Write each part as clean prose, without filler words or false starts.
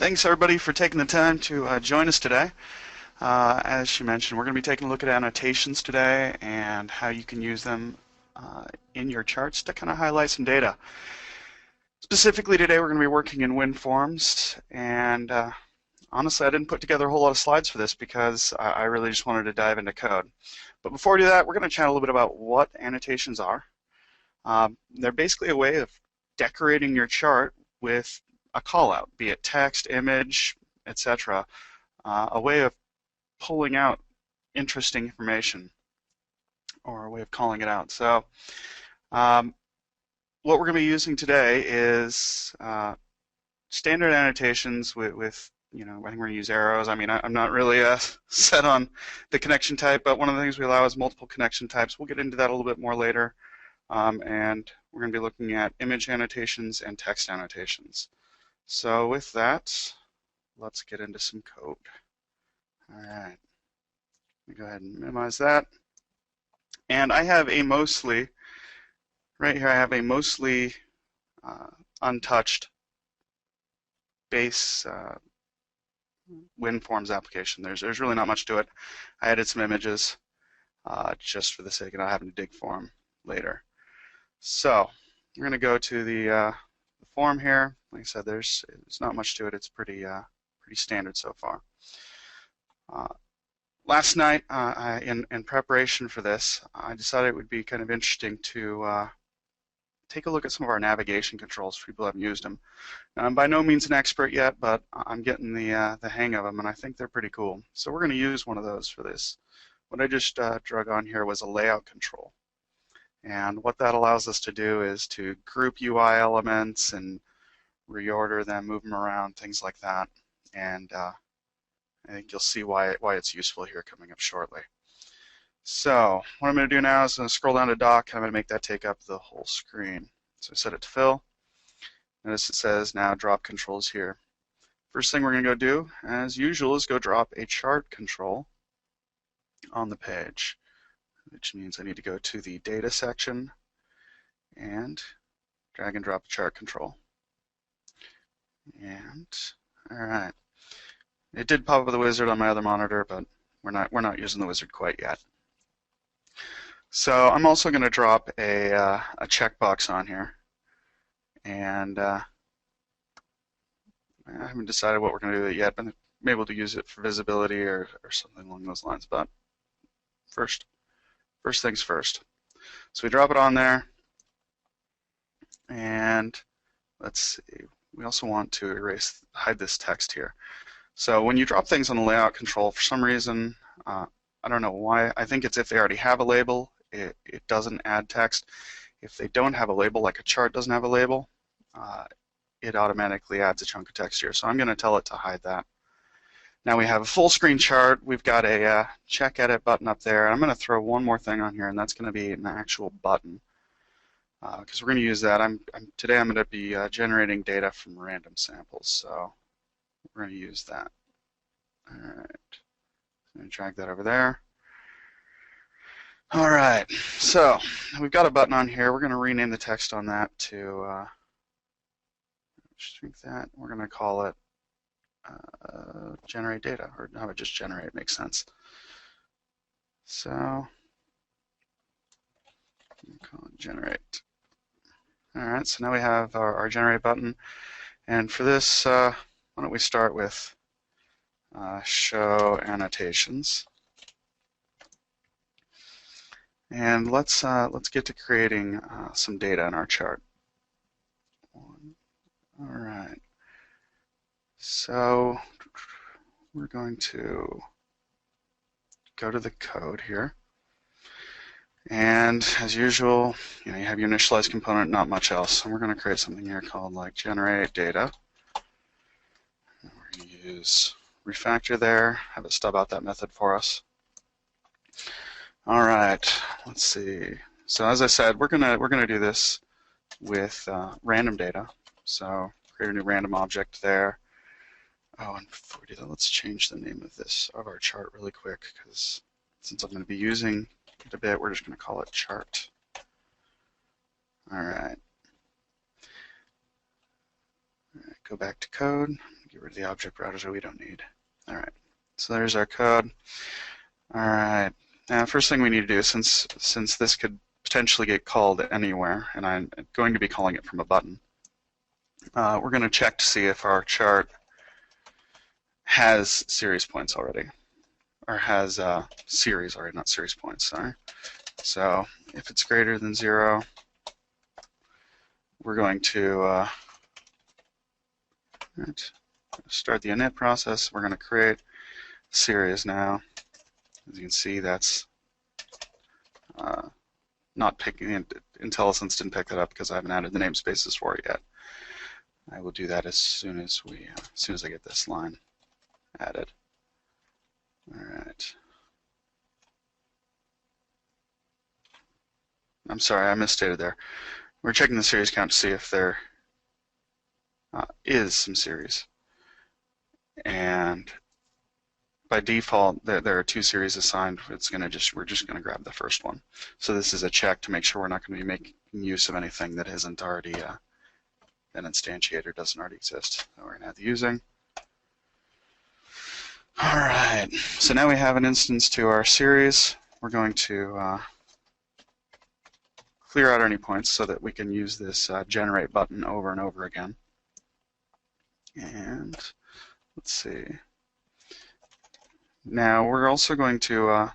Thanks everybody for taking the time to join us today. As she mentioned, we're going to be taking a look at annotations today and how you can use them in your charts to kind of highlight some data. Specifically today we're going to be working in WinForms, and honestly I didn't put together a whole lot of slides for this because I really just wanted to dive into code. But before we do that, we're going to chat a little bit about what annotations are. They're basically a way of decorating your chart with a callout, be it text, image, etc. A way of pulling out interesting information, or a way of calling it out. So what we're going to be using today is standard annotations with I think we're going to use arrows. I mean, I'm not really set on the connection type, but one of the things we allow is multiple connection types. We'll get into that a little bit more later. And we're going to be looking at image annotations and text annotations. So with that, let's get into some code. All right, let me go ahead and minimize that. And I have a mostly, right here I have a mostly untouched base WinForms application. There's really not much to it. I added some images just for the sake of not having to dig for them later. So we're going to go to the form here. Like I said, there's not much to it. It's pretty standard so far. Last night, in preparation for this, I decided it would be kind of interesting to take a look at some of our navigation controls for people who haven't used them. Now, I'm by no means an expert yet, but I'm getting the hang of them, and I think they're pretty cool. So we're going to use one of those for this. What I just drug on here was a layout control. And what that allows us to do is to group UI elements and reorder them, move them around, things like that. And I think you'll see why it's useful here coming up shortly. So what I'm going to do now is I'm going to scroll down to dock, and I'm going to make that take up the whole screen. So I set it to fill. Notice it says now drop controls here. First thing we're going to go do, as usual, is go drop a chart control on the page, which means I need to go to the data section and drag and drop the chart control. And all right, it did pop up with a wizard on my other monitor, but we're not using the wizard quite yet. So I'm also going to drop a checkbox on here, and I haven't decided what we're going to do with it yet, but I'm able to use it for visibility or something along those lines. But first things first. So we drop it on there, and let's see. We also want to hide this text here. So when you drop things on the layout control, for some reason, I don't know why. I think it's if they already have a label, it doesn't add text. If they don't have a label, like a chart doesn't have a label, it automatically adds a chunk of text here. So I'm going to tell it to hide that. Now we have a full screen chart. We've got a check edit button up there. I'm going to throw one more thing on here, and that's going to be an actual button, because we're going to use that. Today I'm going to be generating data from random samples, so we're going to use that. All right, I'm going to drag that over there. All right, so we've got a button on here. We're going to rename the text on that to shrink that. We're going to call it generate data, or how about just generate, makes sense. So call it generate. All right, so now we have our generate button, and for this, why don't we start with show annotations, and let's get to creating some data in our chart. All right. So we're going to go to the code here, and as usual, you have your initialize component, not much else. And we're going to create something here called like generate data. And we're going to use refactor there, have it stub out that method for us. All right, let's see. So as I said, we're gonna do this with random data. So create a new random object there. Oh, and before we do that, let's change the name of our chart really quick, because since I'm going to be using it a bit, we're just going to call it chart. All right. Go back to code, get rid of the object browser we don't need. All right, so there's our code. All right, now first thing we need to do, since this could potentially get called anywhere, and I'm going to be calling it from a button, we're going to check to see if our chart has series points already, or has series already, not series points, sorry. So if it's greater than 0, we're going to start the init process. We're going to create series now. As you can see, that's not picking it. IntelliSense didn't pick that up because I haven't added the namespaces for it yet. I will do that as soon as I get this line added. All right. I'm sorry, I misstated there. We're checking the series count to see if there is some series. And by default, there are 2 series assigned. We're just going to grab the first one. So this is a check to make sure we're not going to be making use of anything that isn't already been instantiated or doesn't already exist. So we're going to add the using. All right. So now we have an instance to our series. We're going to clear out any points so that we can use this generate button over and over again. And let's see. Now we're also going to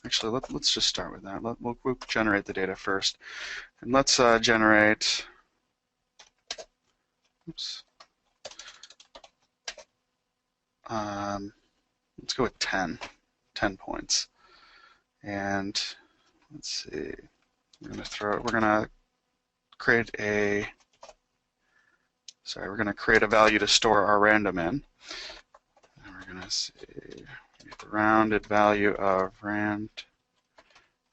actually let's just start with that. We'll generate the data first, and let's generate. Oops. Let's go with 10 points, and let's see. We're gonna create a value to store our random in. And we're gonna see the rounded value of rand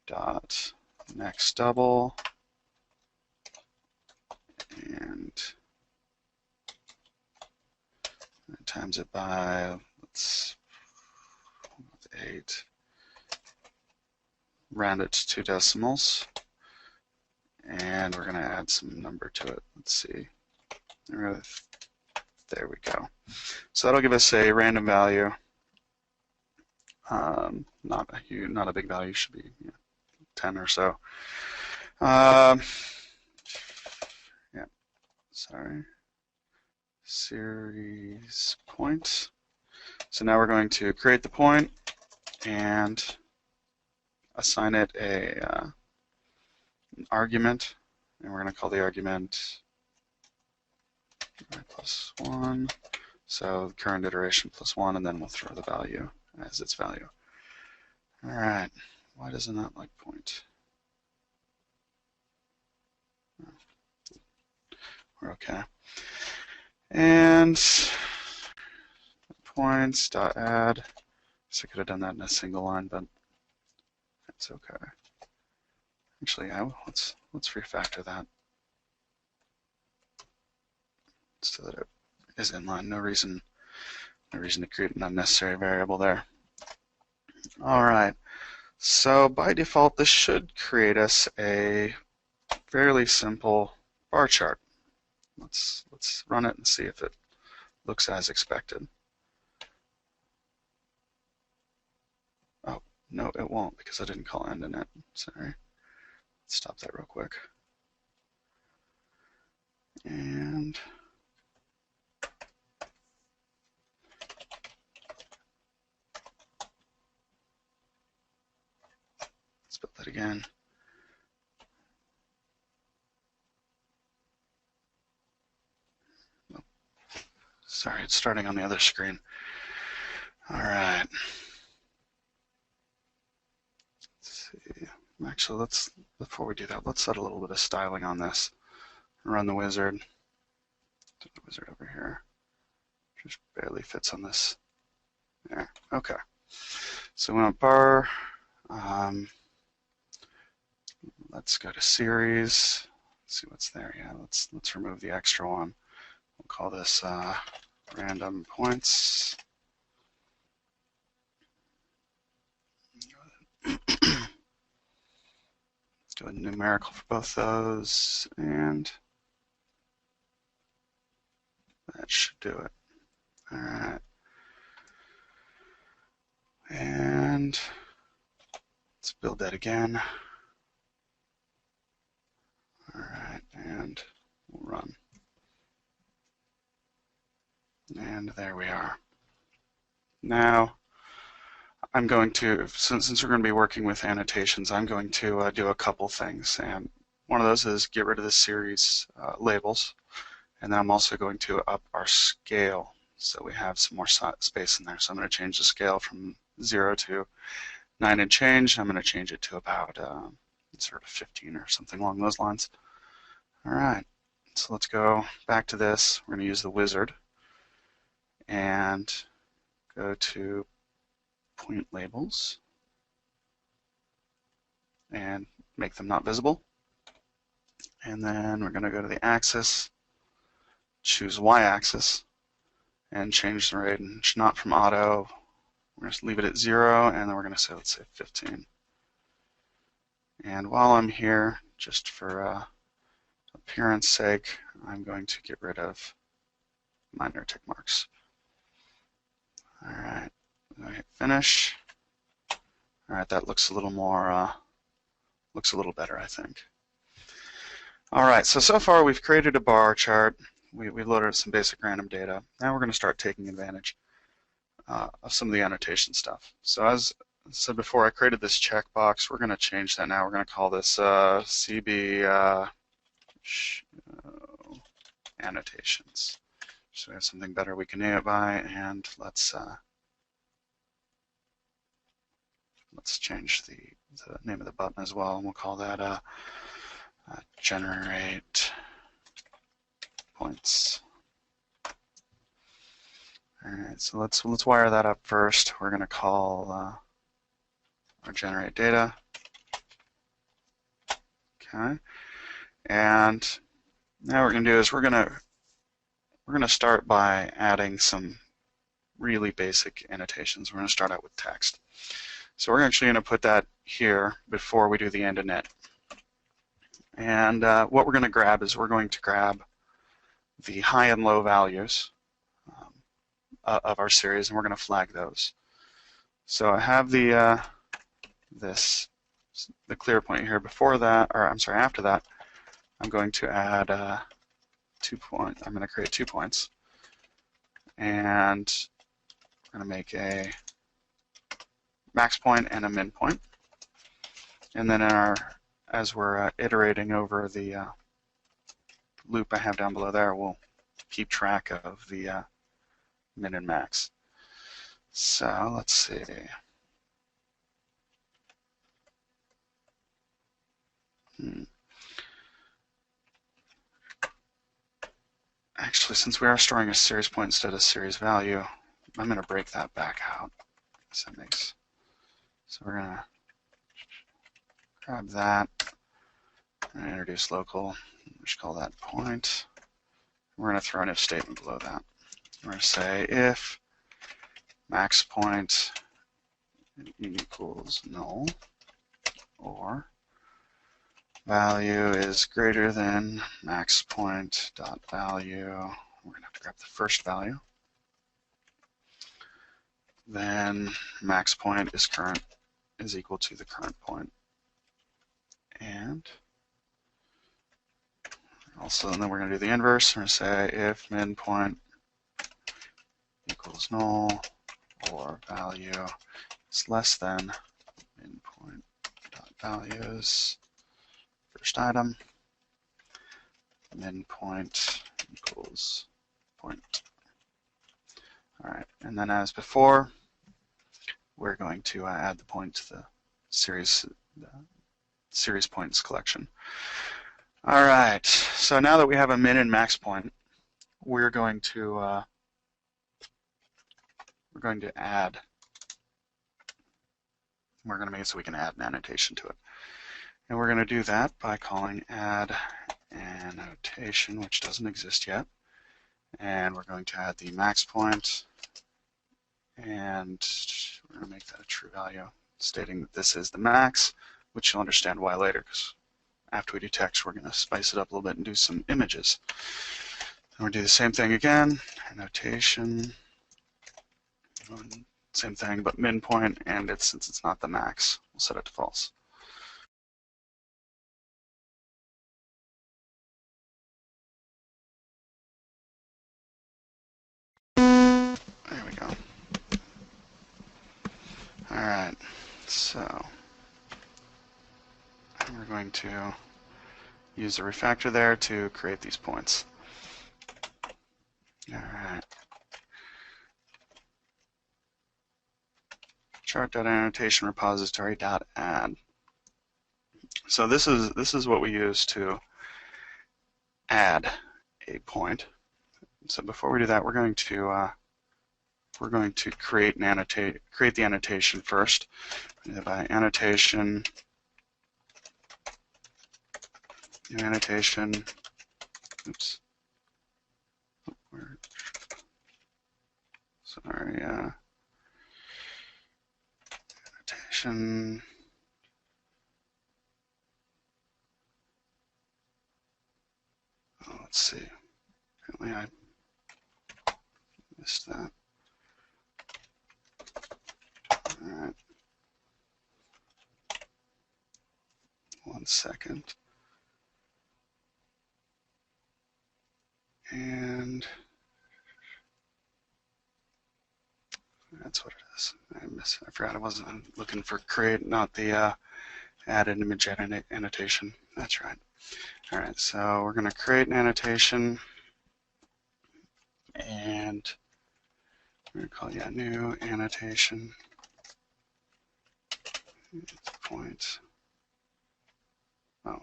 dot next double, and times it by 8. Round it to 2 decimals. And we're going to add some number to it. Let's see. There we go. So that'll give us a random value. Not a big value. Should be 10 or so. Yeah. Sorry. Series point. So now we're going to create the point and assign it an argument, and we're going to call the argument +1, so current iteration +1, and then we'll throw the value as its value. All right, why doesn't that like point? We're okay. And points dot add. So I could have done that in a single line, but that's okay. Actually, let's refactor that so that it is inline. No reason to create an unnecessary variable there. All right. So by default, this should create us a fairly simple bar chart. Let's run it and see if it looks as expected. Oh, no, it won't because I didn't call end init. Sorry. Let's stop that real quick. And let's build that again. Oh, sorry, it's starting on the other screen. All right. Let's see. Actually, before we do that, let's set a little bit of styling on this. Run the wizard. The wizard over here. Just barely fits on this. There. Okay. So we want bar. Let's go to series. Let's see what's there. Yeah, let's remove the extra one. We'll call this random points. Let's do a numerical for both those, and that should do it. All right. And let's build that again. All right, and we'll run. And there we are. Now, I'm going to, since we're going to be working with annotations, I'm going to do a couple things. And one of those is get rid of the series labels. And then I'm also going to up our scale so we have some more space in there. So I'm going to change the scale from 0 to 9 and change. I'm going to change it to about sort of 15 or something along those lines. All right, so let's go back to this. We're going to use the wizard and go to point labels and make them not visible. And then we're going to go to the axis, choose y-axis, and change the range not from auto. We're going to leave it at 0, and then we're going to say, let's say 15. And while I'm here, just for appearance sake, I'm going to get rid of minor tick marks. All right, hit finish. All right, that looks a little more, looks a little better, I think. All right, so far we've created a bar chart. We loaded some basic random data. Now we're going to start taking advantage of some of the annotation stuff. So as I said before, I created this checkbox. We're going to change that now. We're going to call this CB show annotations. So we have something better we can name it by, and let's change the name of the button as well, and we'll call that generate points. All right, so let's wire that up first. We're going to call our generate data. Okay, and now what we're going to do is we're going to start by adding some really basic annotations. We're going to start out with text. So we're actually going to put that here before we do the end and net. And what we're going to grab is we're going to grab the high and low values of our series, and we're going to flag those. So I have the clear point here. Before that, or I'm sorry, after that, I'm going to add 2 points. I'm going to create 2 points, and we're going to make a max point and a min point. And then as we're iterating over the loop I have down below there, we'll keep track of the min and max. So let's see. Actually, since we are storing a series point instead of series value, I'm going to break that back out. So we're going to grab that and introduce local. We should call that point. We're going to throw an if statement below that. We're going to say if max point equals null, or value is greater than max point dot value. We're going to have to grab the first value. Then max point is equal to the current point. And also, and then we're going to do the inverse. We're going to say if min point equals null, or value is less than min point dot values first item, min point equals point. All right, and then as before, we're going to add the point to the series points collection. All right, so now that we have a min and max point, we're going to add. We're going to make it so we can add an annotation to it, and we're going to do that by calling add annotation, which doesn't exist yet, and we're going to add the max point, and we're going to make that a true value, stating that this is the max, which you'll understand why later, because after we do text, we're going to spice it up a little bit and do some images. And we'll do the same thing again, annotation, and we're going to say if max point equals null, or value is less than min point dot value first item, then min point Same thing, but min point, and since it's not the max, we'll set it to false. There we go. All right, so we're going to use the refactor there to create these points. All right. Chart.annotation repository.add. So this is what we use to add a point. So before we do that, we're going to create the annotation first. By annotation, new annotation. Oops. Sorry. Annotation. Oh, let's see. Apparently I missed that. All right. 1 second. And that's what it is. I forgot I wasn't looking for create, not the add an image annotation. That's right. All right, so we're going to create an annotation, and we're going to call new annotation point. Oh,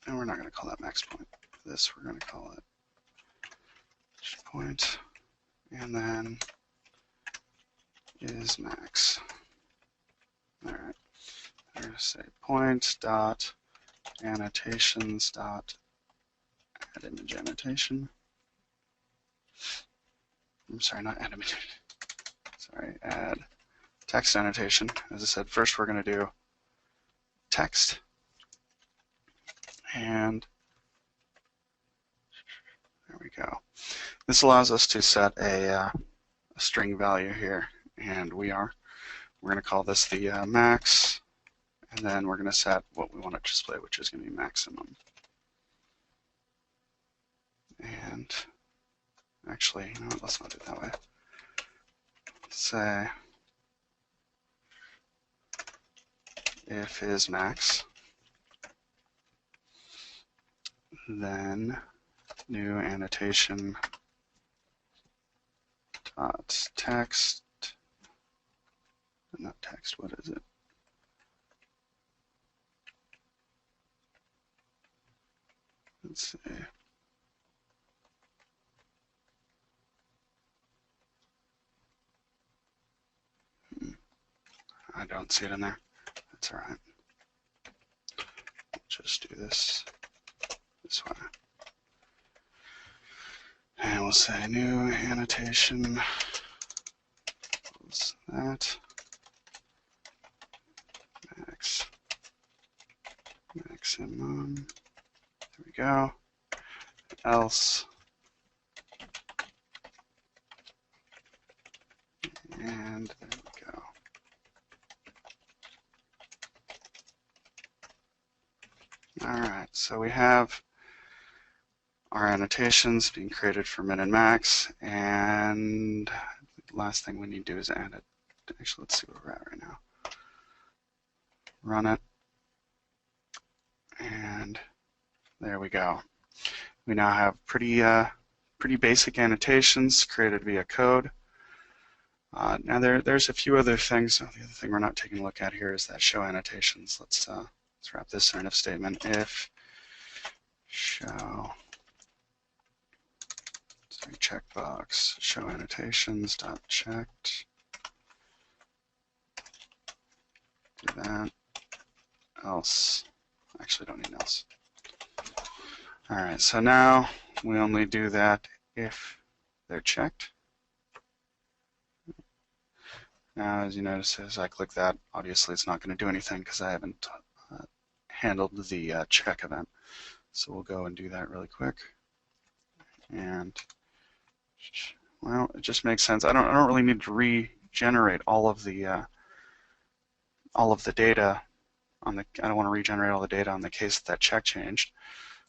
and we're not going to call that max point. For this, we're going to call it point, and then is max. All right. We're going to say point dot annotations dot add image annotation. I'm sorry, not add image. Sorry, add text annotation. As I said, first we're going to do text, and there we go. This allows us to set a string value here, and we're going to call this the max, and then we're going to set what we want to display, which is going to be maximum. And actually, you know what, let's not do it that way. Let's say if is max, then new annotation dot text, not text, what is it? Let's see. I don't see it in there. That's all right. Just do this way. And we'll say new annotation equals that max maximum. There we go. Else, and there we go. All right, so we have our annotations being created for min and max, and the last thing we need to do is add it. Actually, let's see where we're at right now. Run it, and there we go. We now have pretty basic annotations created via code. Now there's a few other things. The other thing we're not taking a look at here is that show annotations. Let's wrap this in an if statement. If show, sorry, checkbox show annotations dot checked. Do that. Else. Actually, don't need else. All right, so now we only do that if they're checked. Now, as you notice, as I click that, obviously it's not going to do anything because I haven't handled the check event. So we'll go and do that really quick. And well, it just makes sense. I don't really need to generate all of the data on the. I don't want to regenerate all the data on the case that check changed.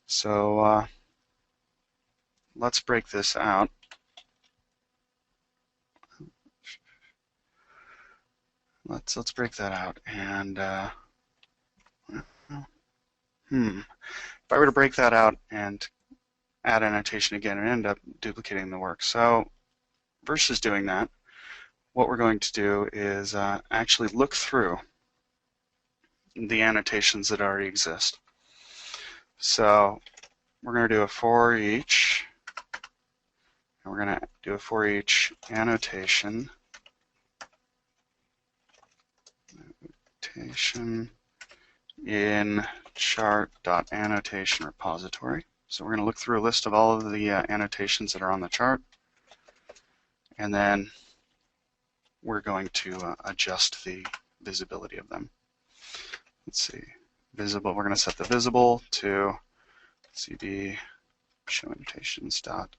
So let's break this out. Let's break that out. And if I were to break that out and add annotation again, and end up duplicating the work. So versus doing that, what we're going to do is actually look through the annotations that already exist. So we're going to do a for each, and we're going to do a for each annotation in chart.annotation repository. So we're going to look through a list of all of the annotations that are on the chart, and then we're going to adjust the visibility of them. Let's see, visible. We're going to set the visible to cb show annotations dot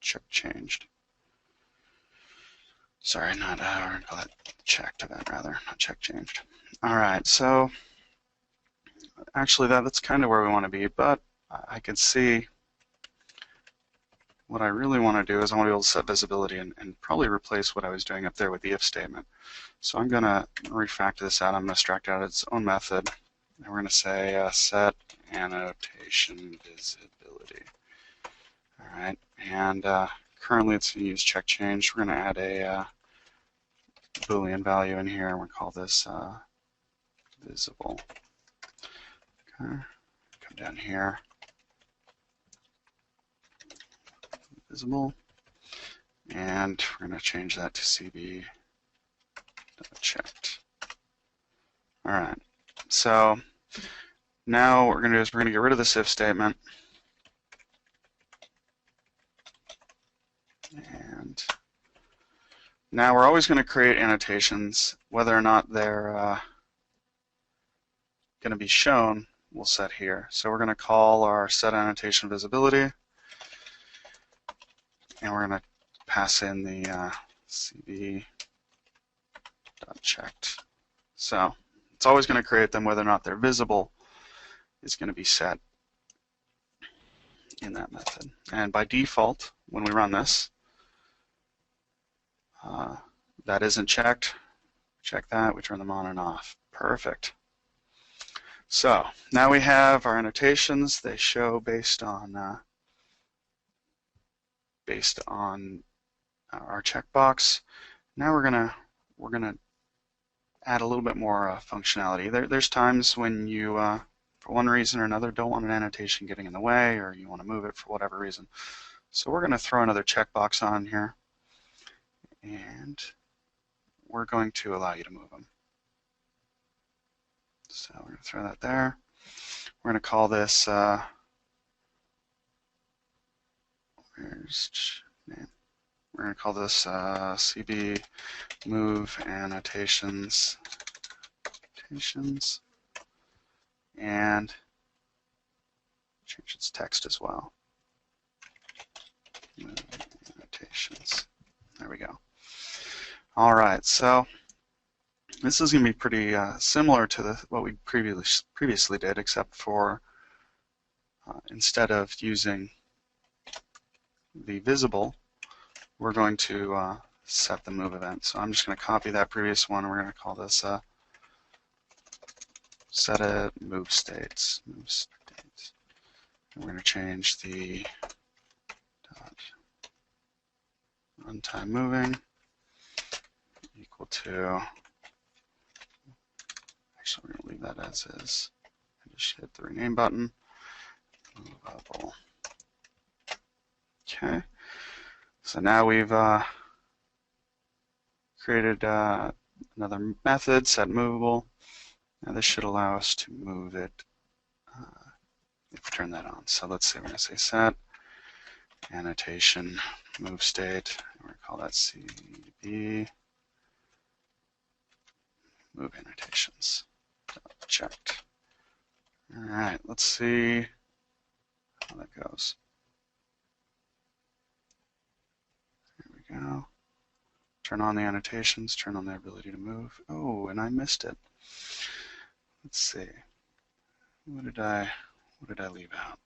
check changed. Sorry, not we're going to call that checked event rather, not check changed. All right, so actually that's kind of where we want to be, but I can see what I really want to do is I want to be able to set visibility and probably replace what I was doing up there with the if statement. So I'm going to refactor this out. I'm going to extract out its own method, and we're going to say set annotation visibility. All right, and currently it's going to use check change. We're going to add a Boolean value in here, and we'll call this visible. Okay, come down here, visible, and we're going to change that to cb checked. All right, so now what we're going to do is we're going to get rid of this if statement, and now we're always going to create annotations. Whether or not they're going to be shown, we'll set here. So we're going to call our set annotation visibility, and we're going to pass in the cb.checked. So it's always going to create them. Whether or not they're visible is going to be set in that method. And by default, when we run this, that isn't checked. Check that. We turn them on and off. Perfect. So now we have our annotations. They show based on our checkbox. Now we're gonna add a little bit more functionality. There's times when you, for one reason or another, don't want an annotation getting in the way, or you want to move it for whatever reason. So we're going to throw another checkbox on here, and we're going to allow you to move them. So we're going to throw that there. We're going to call this where's name? We're going to call this CB move annotations, and change its text as well. Move annotations. There we go. All right, so this is going to be pretty similar to what we previously did, except for instead of using the visible, we're going to set the move event. So I'm just going to copy that previous one, and we're going to call this set it move states. And we're going to change the runtime moving equal to. Actually, we're going to leave that as is. And just hit the rename button. Movable. Okay. So now we've created another method, set movable. Now this should allow us to move it if we turn that on. So let's say we're going to say set annotation move state. And we're going to call that CB move annotations. Checked. All right, let's see how that goes. There we go. turn on the annotations, turn on the ability to move. Oh, and I missed it. Let's see. What did I leave out?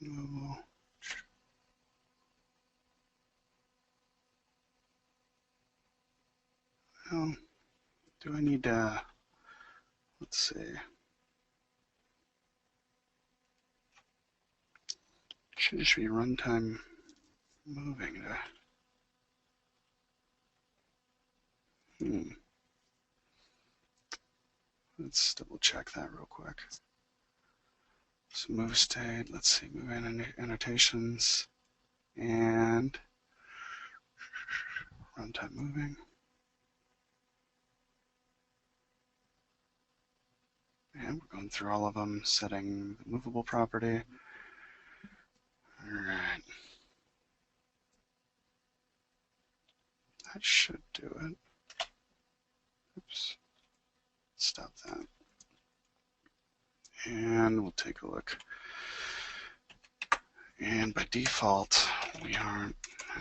Oh. Well, do I need to, let's see. Should just be runtime moving to, Let's double check that real quick. So move state, let's see, move annotations, and runtime moving. And we're going through all of them, setting the movable property. All right. That should do it. Oops. Stop that. And we'll take a look. And by default, we aren't,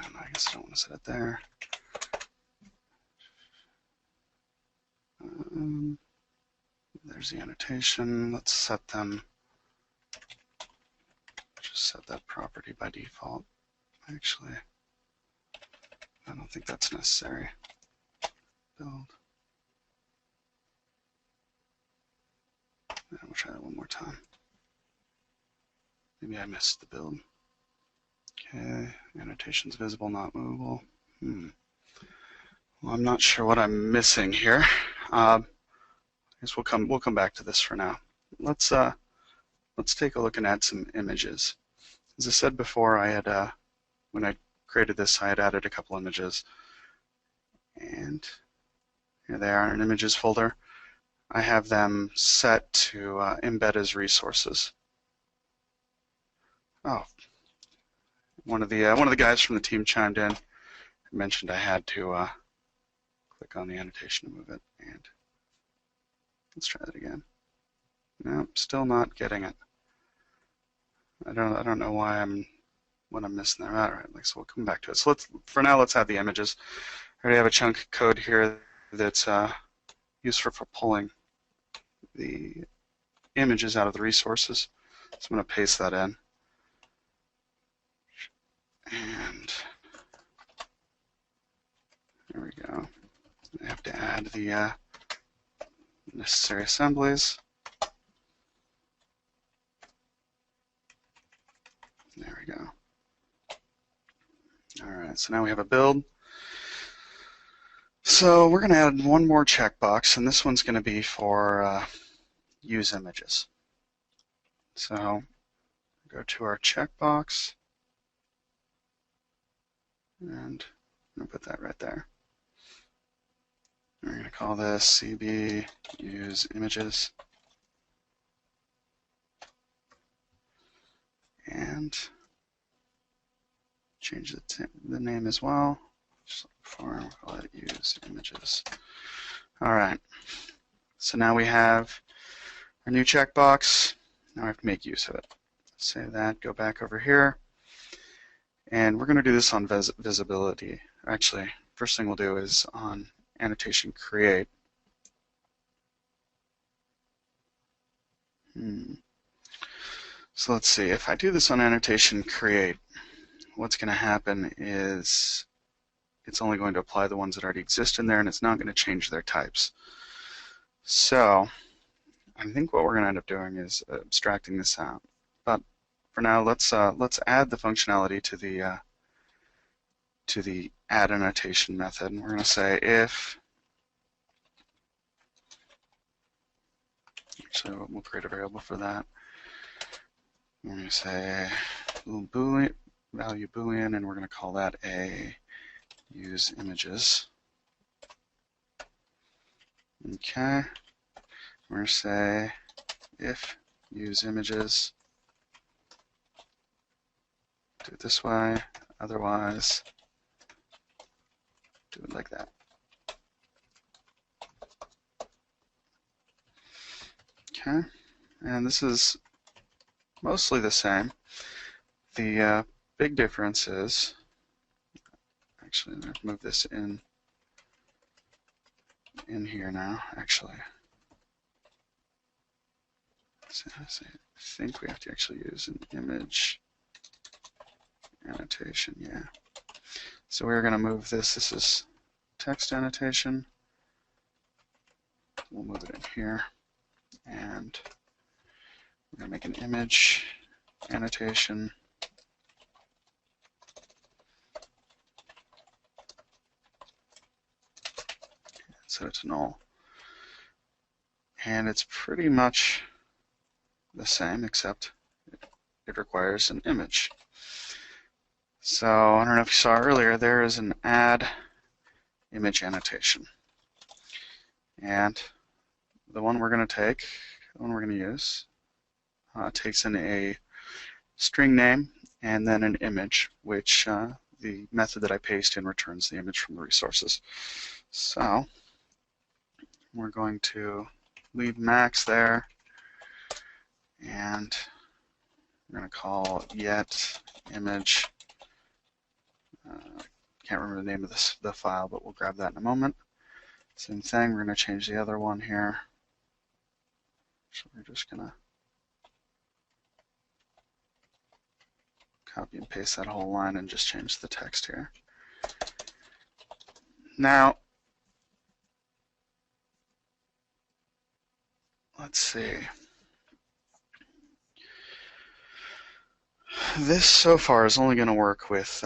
and I guess I don't want to set it there. There's the annotation. Let's set them, just set that property by default. Actually, I don't think that's necessary. Build. And we'll try that one more time. Maybe I missed the build. Okay, annotations visible, not movable. Well, I'm not sure what I'm missing here. I guess we'll come back to this for now. Let's take a look and add some images. As I said before, I had when I created this, I had added a couple images, and here they are in an images folder. I have them set to embed as resources. Oh, one of the guys from the team chimed in and mentioned I had to click on the annotation to move it, and let's try that again. Nope, still not getting it. I don't know what I'm missing there. All right, so we'll come back to it. So for now, let's add the images. I already have a chunk of code here that's used for pulling the images out of the resources. So I'm going to paste that in. And there we go. I have to add the necessary assemblies. There we go. All right, so now we have a build. So we're going to add one more checkbox, and this one's going to be for use images. So go to our checkbox, and I'm going to put that right there. We're going to call this CB use images, and change the name as well. Just like before, we'll call it use images. All right. So now we have our new checkbox. Now I have to make use of it. Save that. Go back over here, and we're going to do this on visibility. Actually, first thing we'll do is on annotation create. So let's see. If I do this on annotation create, what's going to happen is it's only going to apply the ones that already exist in there, and it's not going to change their types. So I think what we're going to end up doing is abstracting this out. But for now, let's add the functionality to the add annotation method. And we're going to say if. Actually, we'll create a variable for that. We're going to say Boolean, value Boolean, and we're going to call that a use images. Okay. We're going to say if use images, do it this way, otherwise do it like that. Okay. And this is mostly the same. The big difference is, actually, I'm going to move this in here now, actually. So I think we have to actually use an image annotation, yeah. So we're going to move this. This is text annotation. We'll move it in here, and we're going to make an image annotation. Set it to null. And it's pretty much the same, except it requires an image. So I don't know if you saw earlier, there is an add image annotation. And the one we're going to take, the one we're going to use, takes in a string name and then an image, which the method that I paste in returns the image from the resources. So we're going to leave max there, and we're going to call yet image. Can't remember the name of the file, but we'll grab that in a moment. Same thing, we're going to change the other one here. So we're just going to copy and paste that whole line and just change the text here. Now, let's see. This so far is only going to work with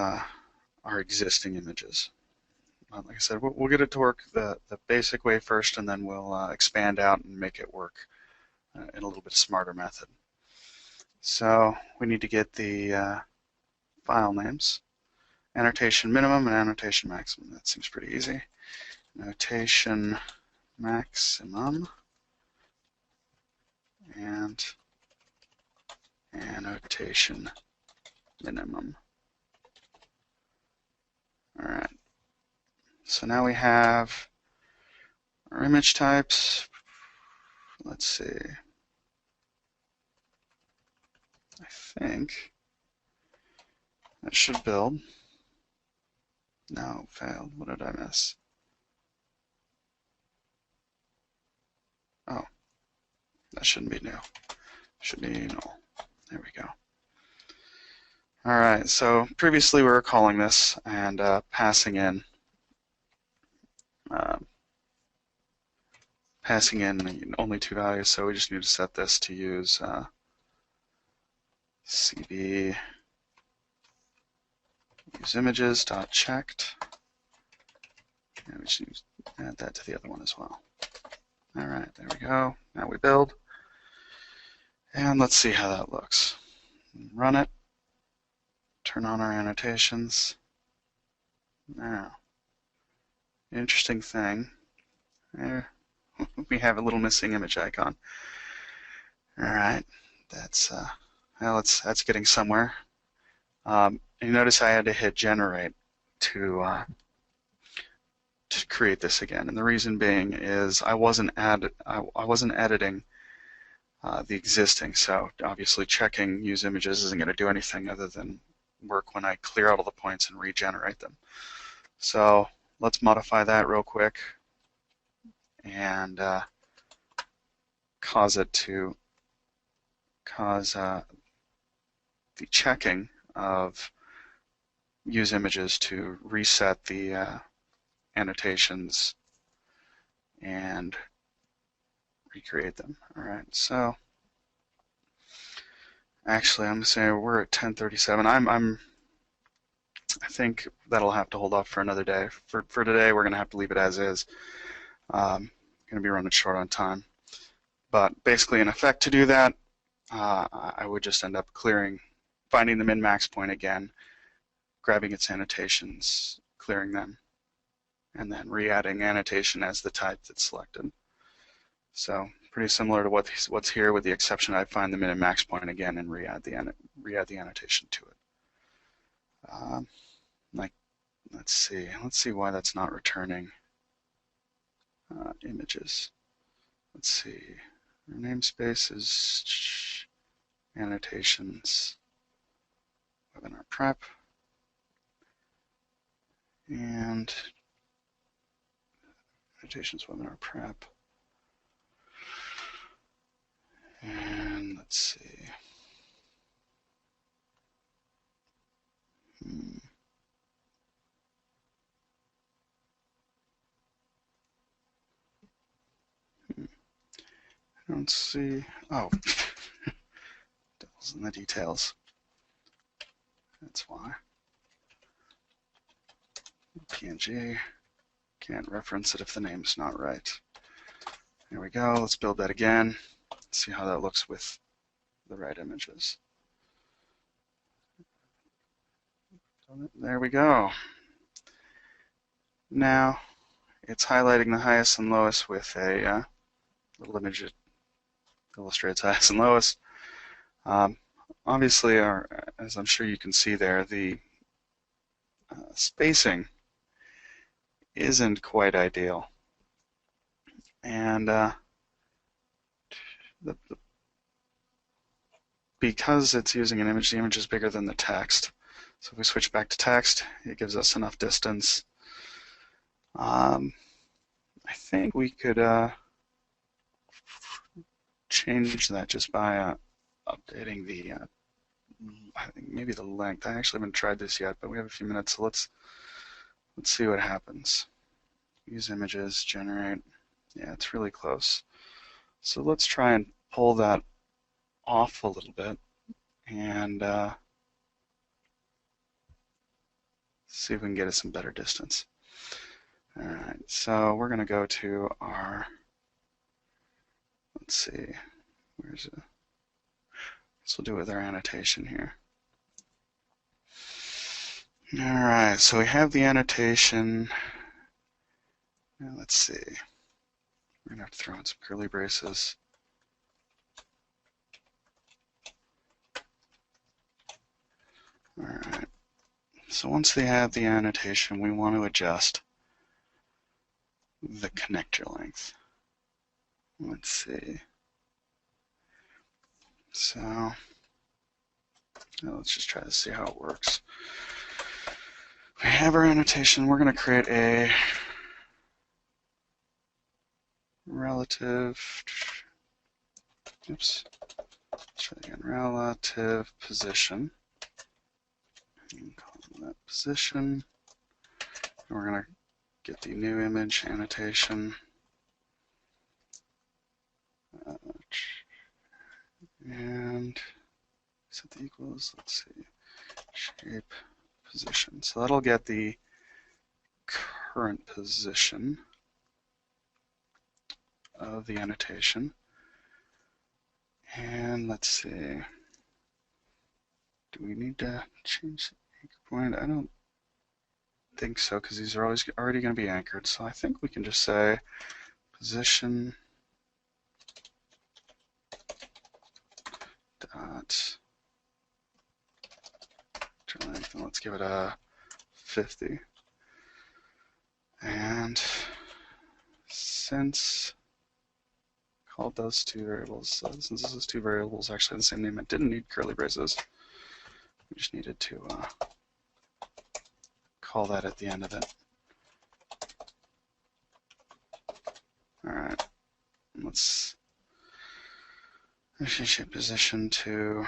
our existing images. Like I said, we'll get it to work the basic way first, and then we'll expand out and make it work in a little bit smarter method. So we need to get the file names, annotation minimum and annotation maximum. That seems pretty easy. Annotation maximum and annotation minimum. All right. So now we have our image types. Let's see. I think that should build. No, failed. What did I miss? Oh, that shouldn't be new. Should be null. There we go. All right, so previously we were calling this and passing in only two values, so we just need to set this to use cd use images dot checked, and we should add that to the other one as well. All right, there we go. Now we build, and let's see how that looks. Run it. Turn on our annotations. Now, interesting thing. There, we have a little missing image icon. All right, that's well, that's getting somewhere. You notice I had to hit generate to create this again, and the reason being is I wasn't editing the existing. So obviously, checking use images isn't going to do anything other than work when I clear out all the points and regenerate them. So let's modify that real quick and cause it to cause the checking of use images to reset the annotations and recreate them. All right, so actually I'm saying we're at 10:37. I think that'll have to hold off for another day. For today, we're going to have to leave it as is. Going to be running short on time. But basically, in effect, to do that, I would just end up finding the min-max point again, grabbing its annotations, clearing them, and then re-adding annotation as the type that's selected. So pretty similar to what's here, with the exception I find the min and max point again and re-add the annotation to it. Let's see why that's not returning images. Let's see. Our namespace is annotations webinar prep, and annotations webinar prep. And let's see. I don't see. Oh, devil's in the details. That's why. PNG. Can't reference it if the name's not right. There we go. Let's build that again. See how that looks with the right images. There we go. Now it's highlighting the highest and lowest with a little image that illustrates highest and lowest. Obviously, as I'm sure you can see there, the spacing isn't quite ideal. And because it's using an image, the image is bigger than the text. So if we switch back to text, it gives us enough distance. I think we could change that just by updating the, I think maybe the length. I actually haven't tried this yet, but we have a few minutes, so let's see what happens. Use images, generate. Yeah, it's really close. So let's try and pull that off a little bit and see if we can get us some better distance. All right, so we're going to go to our, let's see, where's it? This will do with our annotation here. All right, so we have the annotation. Now let's see. We're going to have to throw in some curly braces. All right, so once they have the annotation, we want to adjust the connector length. Let's see. So let's just try to see how it works. We have our annotation. We're going to create a relative, oops, let's try again, relative position. And call that position. And we're going to get the new image annotation. And set the equals, let's see, shape position. So that'll get the current position of the annotation. And let's see, do we need to change the anchor point? I don't think so, because these are already going to be anchored. So I think we can just say position dot length, and let's give it a 50. And since called those two variables, since this is two variables actually the same name, it didn't need curly braces. We just needed to call that at the end of it. All right, let's change position to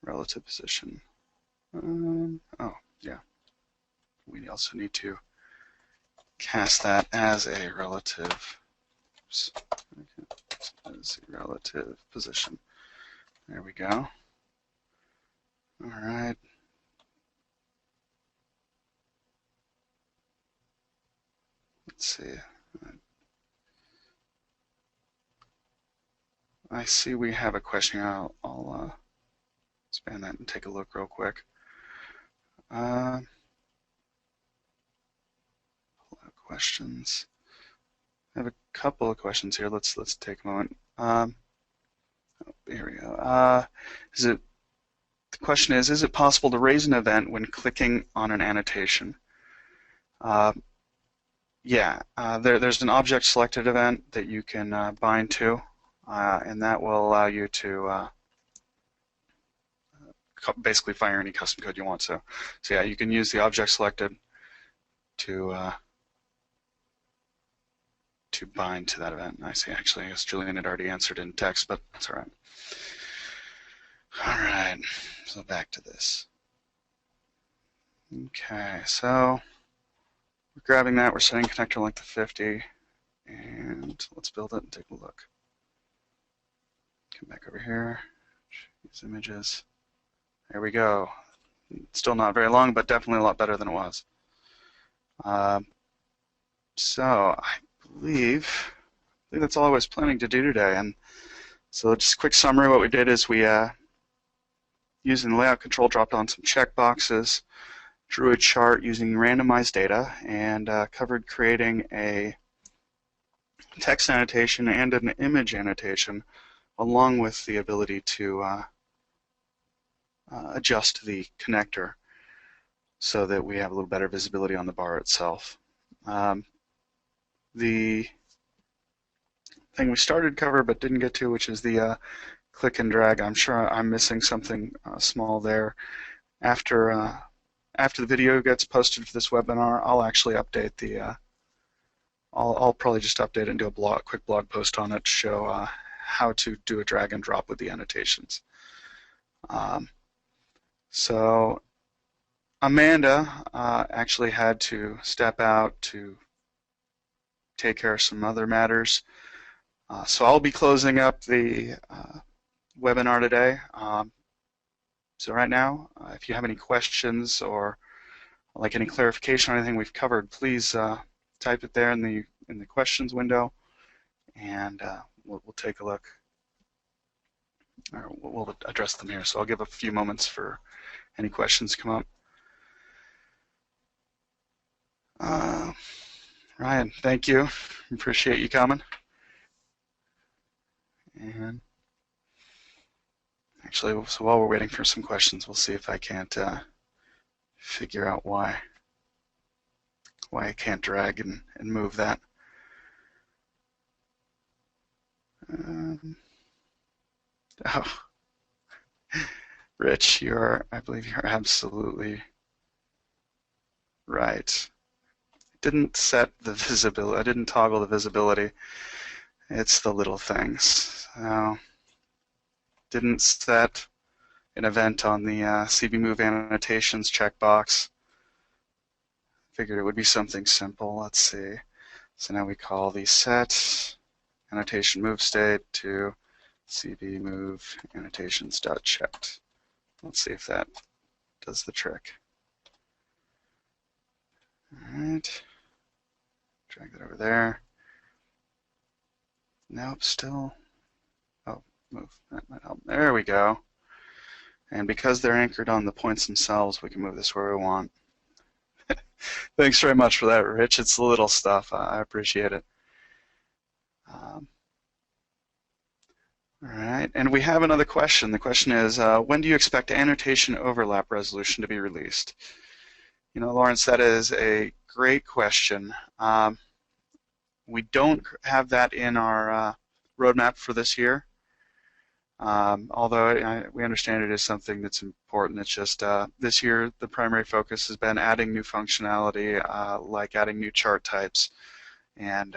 relative position. Oh, yeah. We also need to cast that as a relative, oops, as a relative position. There we go. All right. Let's see. I see we have a question. I'll expand that and take a look real quick. Questions. I have a couple of questions here. Let's take a moment. Here we go. The question is it possible to raise an event when clicking on an annotation? Yeah, there's an object selected event that you can bind to. and that will allow you to basically fire any custom code you want. So yeah, you can use the object selected to bind to that event. I see. Actually, I guess Julian had already answered in text, but that's all right. All right, so back to this. Okay, so we're grabbing that. We're setting connector length to 50, and let's build it and take a look. Come back over here. Use images. There we go. Still not very long, but definitely a lot better than it was. So I believe that's all I was planning to do today. And so just a quick summary. What we did is we, using the layout control, dropped on some checkboxes, drew a chart using randomized data, and covered creating a text annotation and an image annotation, along with the ability to adjust the connector so that we have a little better visibility on the bar itself. The thing we started to cover but didn't get to, which is the click and drag. I'm sure I'm missing something small there. After the video gets posted for this webinar, I'll actually update the I'll probably just update it and do a quick blog post on it to show how to do a drag and drop with the annotations. So Amanda actually had to step out to take care of some other matters. So I'll be closing up the webinar today. So right now, if you have any questions or like any clarification on anything we've covered, please type it there in the questions window, and we'll take a look, or we'll address them here. So I'll give a few moments for any questions to come up. Ryan, thank you. Appreciate you coming. And actually, so while we're waiting for some questions, we'll see if I can't figure out why I can't drag and move that. Oh, Rich, I believe you're absolutely right. Didn't set the visibility. I didn't toggle the visibility. It's the little things. So, didn't set an event on the CB Move Annotations checkbox. Figured it would be something simple. Let's see. So now we call the set annotation move state to CB Move Annotations.checked. Let's see if that does the trick. All right. Drag that over there. Nope, still. Oh, move. That might help. There we go. And because they're anchored on the points themselves, we can move this where we want. Thanks very much for that, Rich. It's the little stuff. I appreciate it. All right, and we have another question. The question is, when do you expect annotation overlap resolution to be released? You know, Lawrence, that is a great question. We don't have that in our roadmap for this year, although we understand it is something that's important. It's just this year the primary focus has been adding new functionality, like adding new chart types and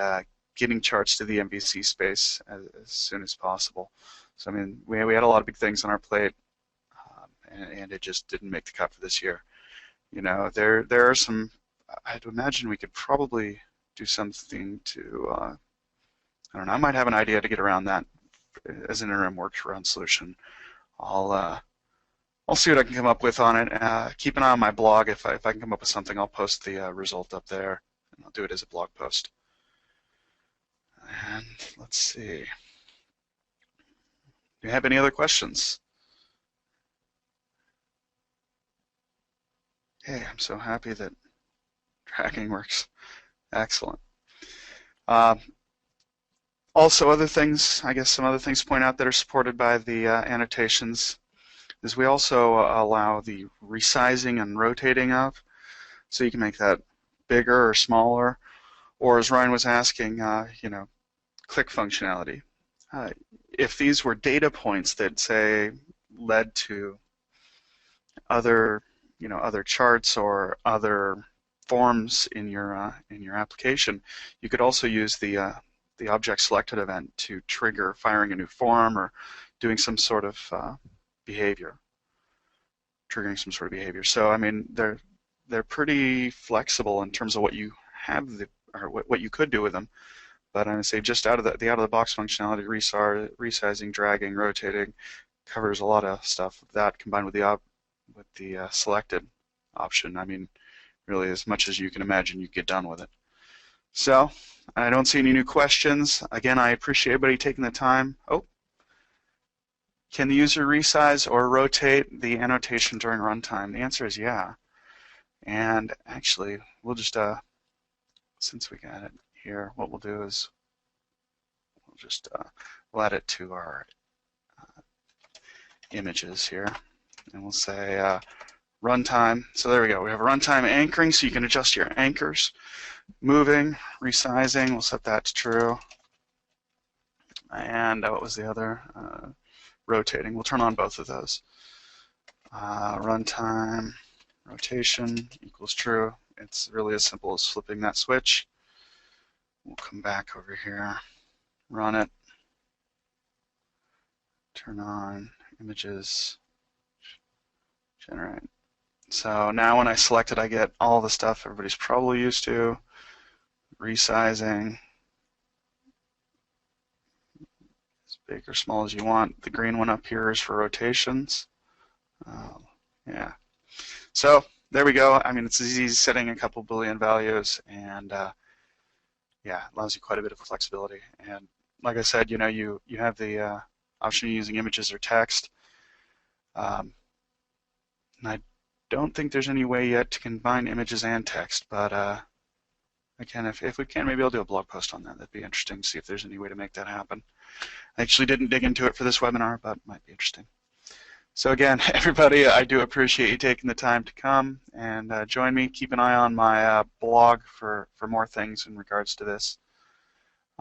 getting charts to the MVC space as soon as possible. So I mean, we had a lot of big things on our plate, and it just didn't make the cut for this year. You know, there are some. I'd imagine we could probably do something to. I don't know. I might have an idea to get around that as an interim workaround solution. I'll see what I can come up with on it. Keep an eye on my blog. If I can come up with something, I'll post the result up there, and I'll do it as a blog post. And let's see. Do you have any other questions? Hey, I'm so happy that tracking works. Excellent. Also, other things, I guess some other things to point out that are supported by the annotations is we also allow the resizing and rotating of, so you can make that bigger or smaller, or as Ryan was asking, you know, click functionality. if these were data points that say led to other, other charts or other forms in your application, you could also use the object selected event to trigger firing a new form or doing some sort of behavior, triggering some sort of behavior. So I mean, they're pretty flexible in terms of what you have or what you could do with them. But I'm going to say just out of the out of the box functionality, resizing, dragging, rotating covers a lot of stuff. That combined with the selected option, I mean, really as much as you can imagine, you get done with it. So I don't see any new questions. Again, I appreciate everybody taking the time. Oh, can the user resize or rotate the annotation during runtime? The answer is yeah. And actually, we'll just since we got it here, what we'll do is we'll just we'll add it to our images here, and we'll say runtime. So there we go. We have a runtime anchoring, so you can adjust your anchors. Moving, resizing, we'll set that to true. And what was the other? Rotating. We'll turn on both of those. Runtime rotation equals true. It's really as simple as flipping that switch. We'll come back over here, run it, turn on images, generate. So now when I select it, I get all the stuff everybody's probably used to. Resizing, as big or small as you want. The green one up here is for rotations. Yeah. So there we go. I mean, it's easy setting a couple Boolean values, and yeah, allows you quite a bit of flexibility. And like I said, you have the option of using images or text. And I don't think there's any way yet to combine images and text, but again, if we can, maybe I'll do a blog post on that. That'd be interesting to see if there's any way to make that happen. I actually didn't dig into it for this webinar, but it might be interesting. So again, everybody, I do appreciate you taking the time to come and join me. Keep an eye on my blog for more things in regards to this.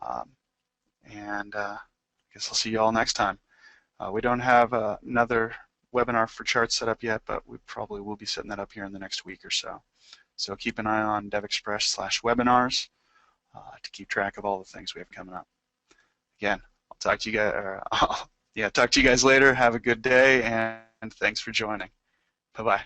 And I guess I'll see you all next time. We don't have another webinar for charts set up yet, but we probably will be setting that up here in the next week or so. So keep an eye on DevExpress/webinars to keep track of all the things we have coming up. Again, I'll talk to you guys. Talk to you guys later. Have a good day, and thanks for joining. Bye-bye.